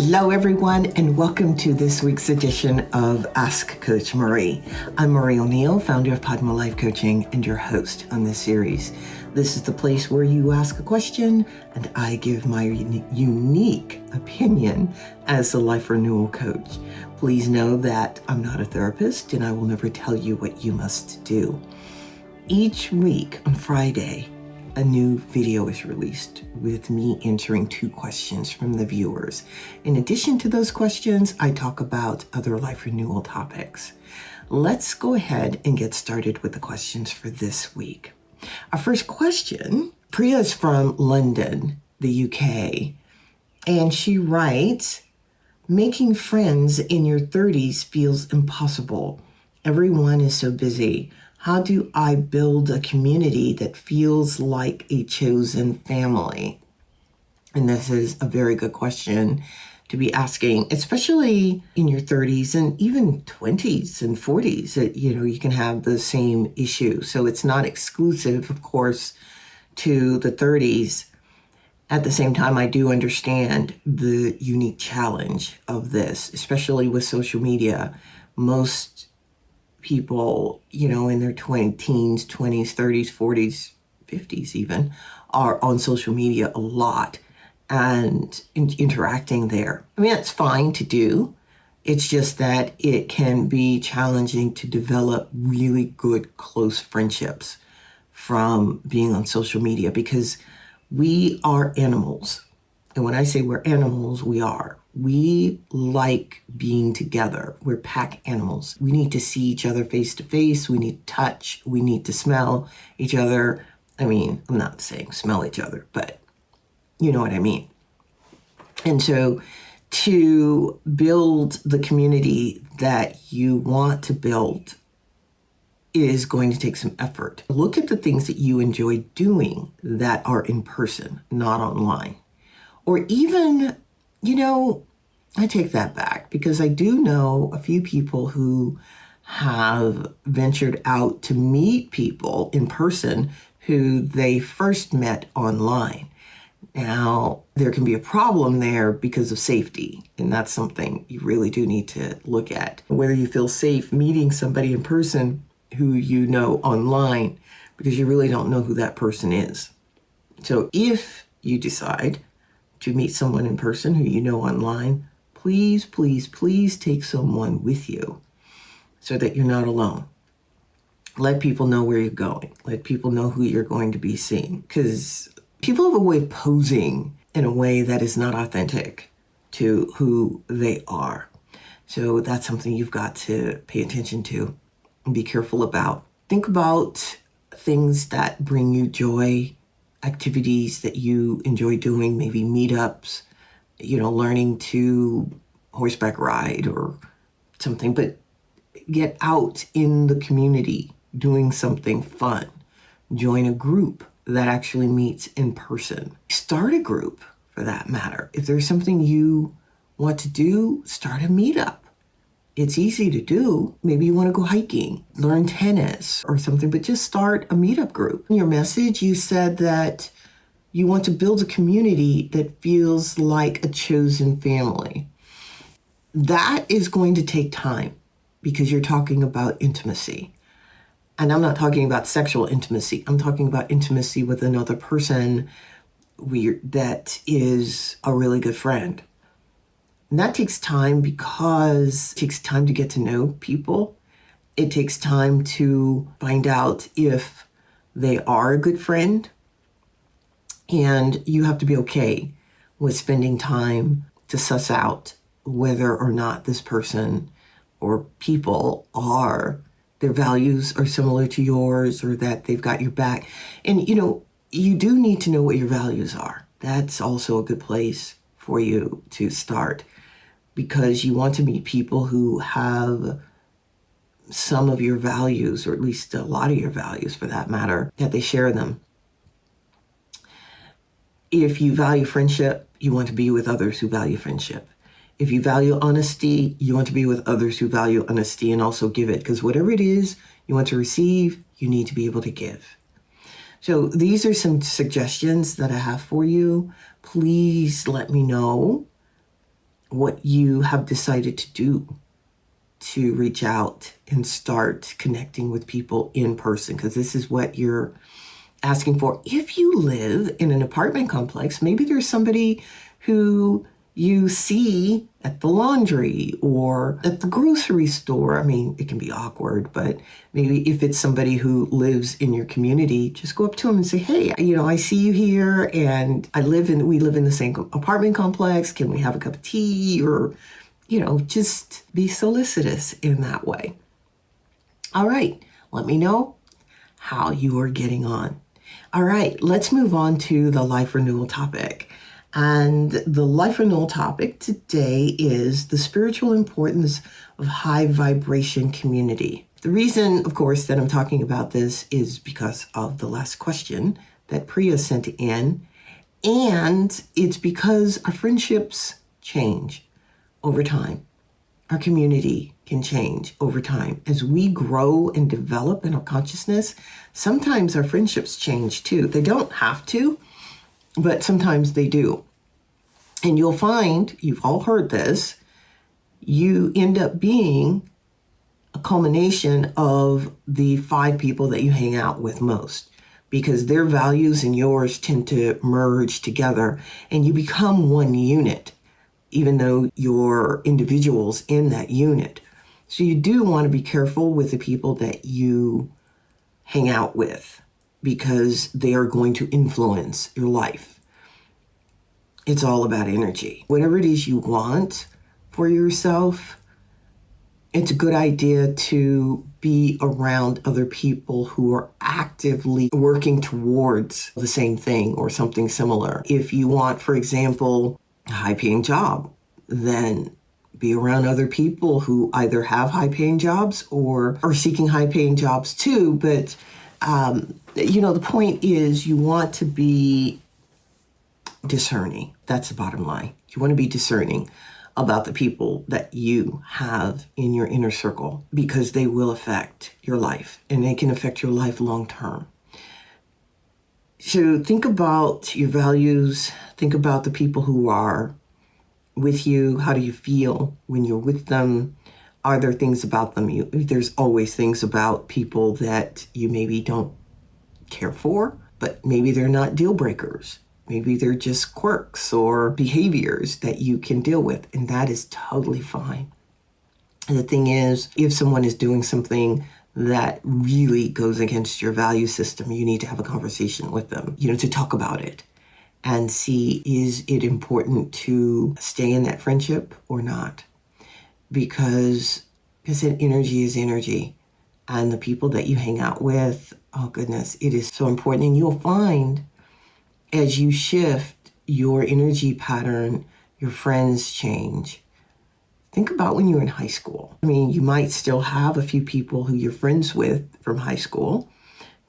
Hello, everyone, and welcome to this week's edition of Ask Coach Marie. I'm Marie O'Neill, founder of Padma Life Coaching, and your host on this series. This is the place where you ask a question, and I give my unique opinion as a life renewal coach. Please know that I'm not a therapist, and I will never tell you what you must do. Each week on Friday, a new video is released with me answering 2 questions from the viewers. In addition to those questions, I talk about other life renewal topics. Let's go ahead and get started with the questions for this week. Our first question, Priya is from London, the UK, and she writes, making friends in your 30s feels impossible. Everyone is so busy. How do I build a community that feels like a chosen family? And this is a very good question to be asking, especially in your 30s and even 20s and 40s. That, you can have the same issue. So it's not exclusive, of course, to the 30s. At the same time, I do understand the unique challenge of this, especially with social media. Most people, in their teens, 20s, 30s, 40s, 50s even, are on social media a lot and interacting there. I mean, that's fine to do. It's just that it can be challenging to develop really good, close friendships from being on social media because we are animals. And when I say we're animals, we are. We like being together. We're pack animals. We need to see each other face to face. We need to touch. We need to smell each other. I mean, I'm not saying smell each other, but you know what I mean. And so to build the community that you want to build is going to take some effort. Look at the things that you enjoy doing that are in person, not online. Or even, I take that back because I do know a few people who have ventured out to meet people in person who they first met online. Now, there can be a problem there because of safety, and that's something you really do need to look at. Whether you feel safe meeting somebody in person who you know online, because you really don't know who that person is. So if you decide to meet someone in person who you know online, please, please, please take someone with you so that you're not alone. Let people know where you're going. Let people know who you're going to be seeing. Because people have a way of posing in a way that is not authentic to who they are. So that's something you've got to pay attention to and be careful about. Think about things that bring you joy, activities that you enjoy doing, maybe meetups, learning to horseback ride or something, but get out in the community doing something fun. Join a group that actually meets in person. Start a group for that matter. If there's something you want to do, start a meetup. It's easy to do. Maybe you want to go hiking, learn tennis or something, but just start a meetup group. In your message, you said that you want to build a community that feels like a chosen family. That is going to take time because you're talking about intimacy. And I'm not talking about sexual intimacy. I'm talking about intimacy with another person that is a really good friend. And that takes time because it takes time to get to know people. It takes time to find out if they are a good friend. And you have to be okay with spending time to suss out whether or not this person or people their values are similar to yours or that they've got your back. And, you do need to know what your values are. That's also a good place for you to start because you want to meet people who have some of your values, or at least a lot of your values for that matter, that they share them. If you value friendship, you want to be with others who value friendship. If you value honesty, you want to be with others who value honesty and also give it. Because whatever it is you want to receive, you need to be able to give. So these are some suggestions that I have for you. Please let me know what you have decided to do to reach out and start connecting with people in person, because this is what you're asking for. If you live in an apartment complex, maybe there's somebody who you see at the laundry or at the grocery store. I mean, it can be awkward, but maybe if it's somebody who lives in your community, just go up to them and say, hey, I see you here and we live in the same apartment complex. Can we have a cup of tea? Or, just be solicitous in that way. All right, let me know how you are getting on. All right, let's move on to the life renewal topic. And the life renewal topic today is the spiritual importance of high vibration community. The reason, of course, that I'm talking about this is because of the last question that Priya sent in. And it's because our friendships change over time. Our community can change over time. As we grow and develop in our consciousness, sometimes our friendships change too. They don't have to, but sometimes they do. And you'll find, you've all heard this, you end up being a culmination of the 5 people that you hang out with most, because their values and yours tend to merge together and you become one unit, even though you're individuals in that unit. So you do want to be careful with the people that you hang out with, because they are going to influence your life. It's all about energy. Whatever it is you want for yourself, it's a good idea to be around other people who are actively working towards the same thing or something similar. If you want, for example, a high-paying job, then be around other people who either have high-paying jobs or are seeking high-paying jobs too. But, the point is you want to be discerning. That's the bottom line. You want to be discerning about the people that you have in your inner circle, because they will affect your life and they can affect your life long term. So think about your values. Think about the people who are with you. How do you feel when you're with them? Are there things about them? There's always things about people that you maybe don't care for, but maybe they're not deal breakers. Maybe they're just quirks or behaviors that you can deal with, and that is totally fine. And the thing is, if someone is doing something that really goes against your value system, you need to have a conversation with them, to talk about it and see, is it important to stay in that friendship or not? Because energy is energy. And the people that you hang out with, oh goodness, it is so important. And you'll find as you shift your energy pattern, your friends change. Think about when you were in high school. I mean, you might still have a few people who you're friends with from high school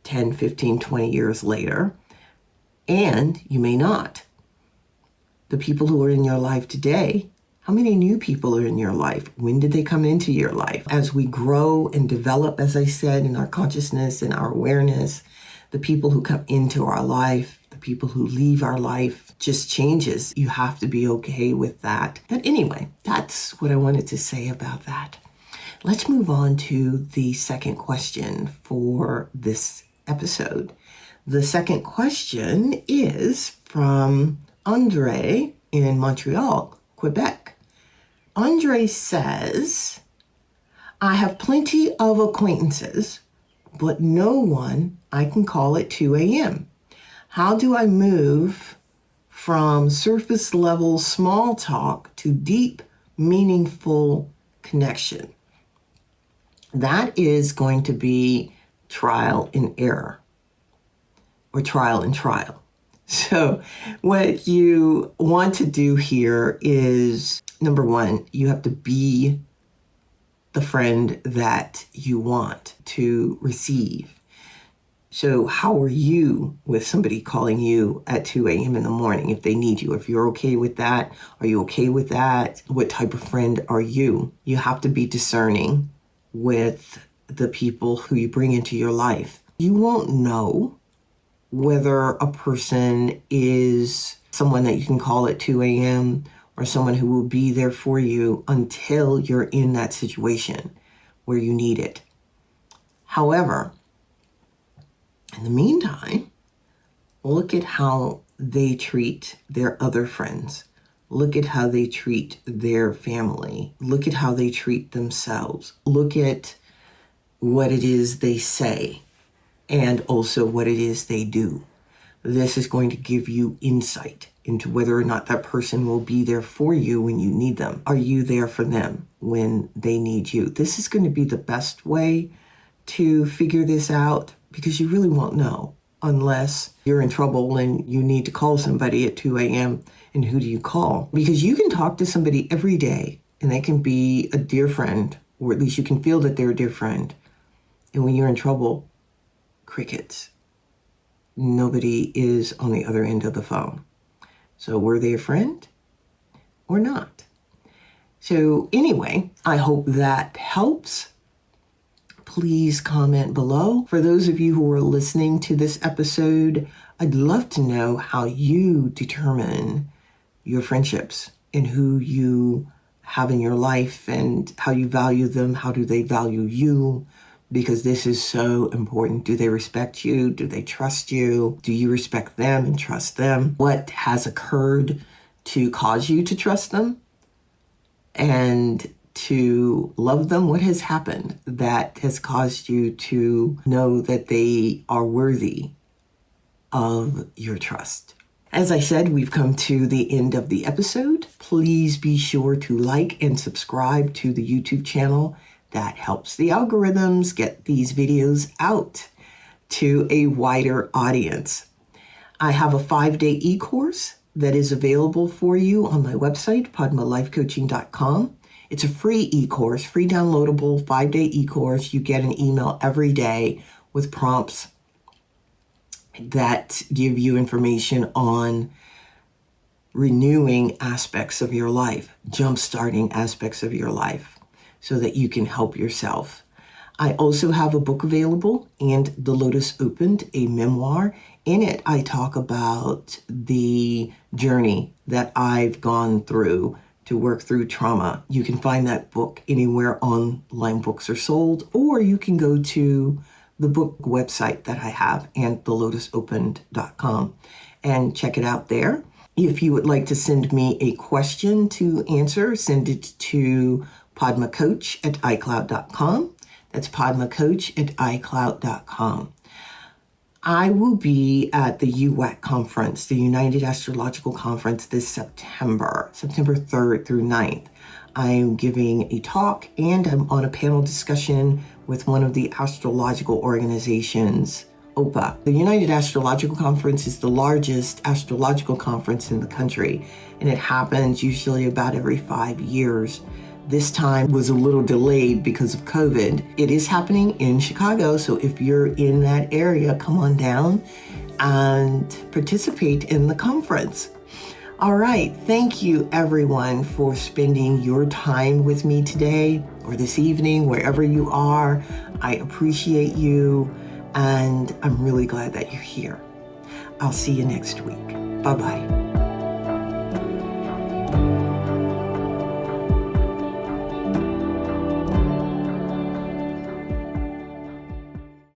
10, 15, 20 years later, and you may not. The people who are in your life today, how many new people are in your life? When did they come into your life? As we grow and develop, as I said, in our consciousness and our awareness, the people who come into our life, the people who leave our life just changes. You have to be okay with that. But anyway, that's what I wanted to say about that. Let's move on to the second question for this episode. The second question is from Andre in Montreal, Quebec. Andre says, I have plenty of acquaintances, but no one I can call at 2 a.m. How do I move from surface level small talk to deep, meaningful connection? That is going to be trial and error, or trial and trial. So what you want to do here is, number one, you have to be the friend that you want to receive. So how are you with somebody calling you at 2 a.m. in the morning if they need you? If you're okay with that, are you okay with that? What type of friend are you? You have to be discerning with the people who you bring into your life. You won't know whether a person is someone that you can call at 2 a.m. or someone who will be there for you until you're in that situation where you need it. However, in the meantime, look at how they treat their other friends. Look at how they treat their family. Look at how they treat themselves. Look at what it is they say and also what it is they do. This is going to give you insight into whether or not that person will be there for you when you need them. Are you there for them when they need you? This is going to be the best way to figure this out, because you really won't know unless you're in trouble and you need to call somebody at 2 a.m. And who do you call? Because you can talk to somebody every day and they can be a dear friend, or at least you can feel that they're a dear friend. And when you're in trouble, crickets. Nobody is on the other end of the phone. So were they a friend or not? So anyway, I hope that helps. Please comment below. For those of you who are listening to this episode, I'd love to know how you determine your friendships and who you have in your life and how you value them. How do they value you? Because this is so important. Do they respect you? Do they trust you? Do you respect them and trust them? What has occurred to cause you to trust them and to love them? What has happened that has caused you to know that they are worthy of your trust? As I said, we've come to the end of the episode. Please be sure to like and subscribe to the YouTube channel. That helps the algorithms get these videos out to a wider audience. I have a 5-day e-course that is available for you on my website, padmalifecoaching.com. It's a free e-course, free downloadable 5-day e-course. You get an email every day with prompts that give you information on renewing aspects of your life, jump-starting aspects of your life, so that you can help yourself. I also have a book available, And the Lotus Opened, a memoir. In it, I talk about the journey that I've gone through to work through trauma. You can find that book anywhere online books are sold, or you can go to the book website that I have, andthelotusopened.com, and check it out there. If you would like to send me a question to answer, send it to padmacoach@icloud.com. That's padmacoach@icloud.com. I will be at the UAC conference, the United Astrological Conference, this September 3rd through 9th. I'm giving a talk and I'm on a panel discussion with one of the astrological organizations, OPA. The United Astrological Conference is the largest astrological conference in the country, and it happens usually about every 5 years. This time was a little delayed because of COVID. It is happening in Chicago, so if you're in that area, come on down and participate in the conference. All right, thank you everyone for spending your time with me today or this evening, wherever you are. I appreciate you, and I'm really glad that you're here. I'll see you next week. Bye-bye.